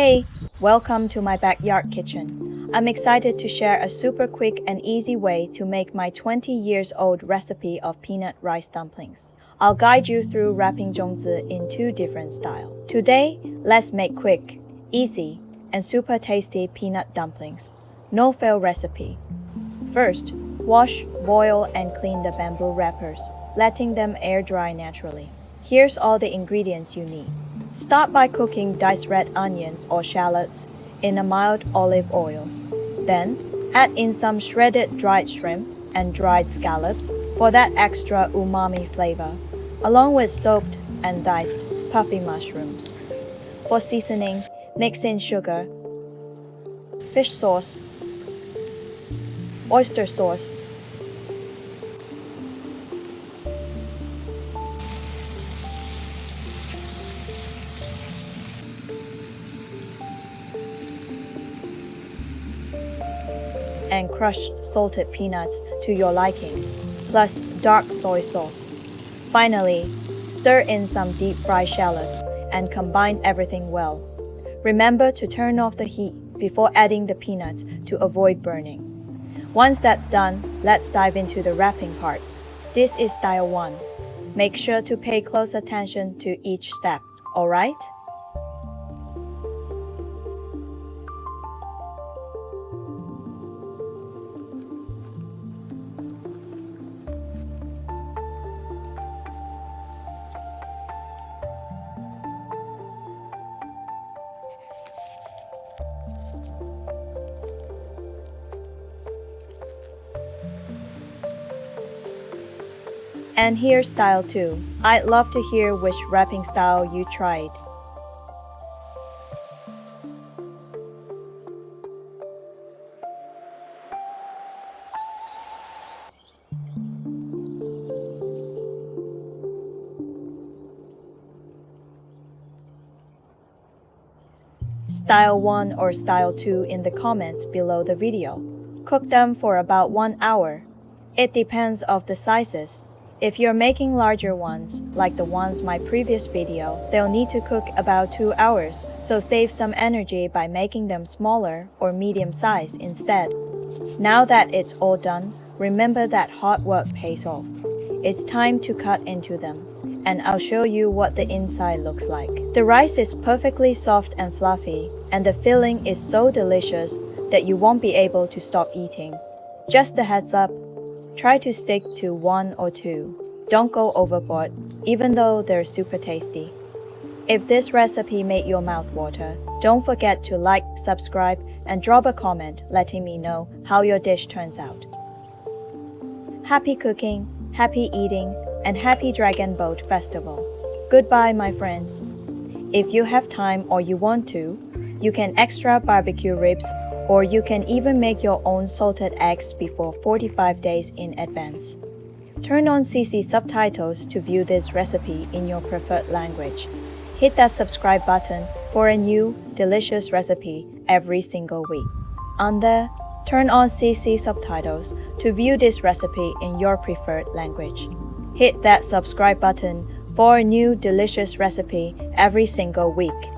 Hey, welcome to my backyard kitchen. I'm excited to share a super quick and easy way to make my 20 years old recipe of peanut rice dumplings. I'll guide you through wrapping Zongzi in two different styles. Today, let's make quick, easy, and super tasty peanut dumplings. No fail recipe. First, wash, boil, and clean the bamboo wrappers, letting them air dry naturally. Here's all the ingredients you need. Start by cooking diced red onions or shallots in a mild olive oil. Then, add in some shredded dried shrimp and dried scallops for that extra umami flavor, along with soaked and diced puffy mushrooms. For seasoning, mix in sugar, fish sauce, oyster sauce, and crushed salted peanuts to your liking, plus dark soy sauce. Finally, stir in some deep-fried shallots and combine everything well. Remember to turn off the heat before adding the peanuts to avoid burning. Once that's done, let's dive into the wrapping part. This is style 1. Make sure to pay close attention to each step, alright? And here's style 2. I'd love to hear which wrapping style you tried. Style 1 or style 2 in the comments below the video. Cook them for about 1 hour. It depends of the sizes. If you're making larger ones, like the ones my previous video, they'll need to cook about 2 hours, so save some energy by making them smaller or medium size instead. Now that it's all done, remember that hard work pays off. It's time to cut into them, and I'll show you what the inside looks like. The rice is perfectly soft and fluffy, and the filling is so delicious that you won't be able to stop eating. Just a heads up, try to stick to 1 or 2. Don't go overboard, even though they're super tasty. If this recipe made your mouth water, don't forget to like, subscribe, and drop a comment letting me know how your dish turns out. Happy cooking, happy eating, and happy Dragon Boat Festival. Goodbye, my friends. If you have time or you want to, you can extra barbecue ribs, or you can even make your own salted eggs before 45 days in advance. Turn on CC subtitles to view this recipe in your preferred language. Hit that subscribe button for a new, delicious recipe every single week. On there, turn on CC subtitles to view this recipe in your preferred language. Hit that subscribe button for a new, delicious recipe every single week.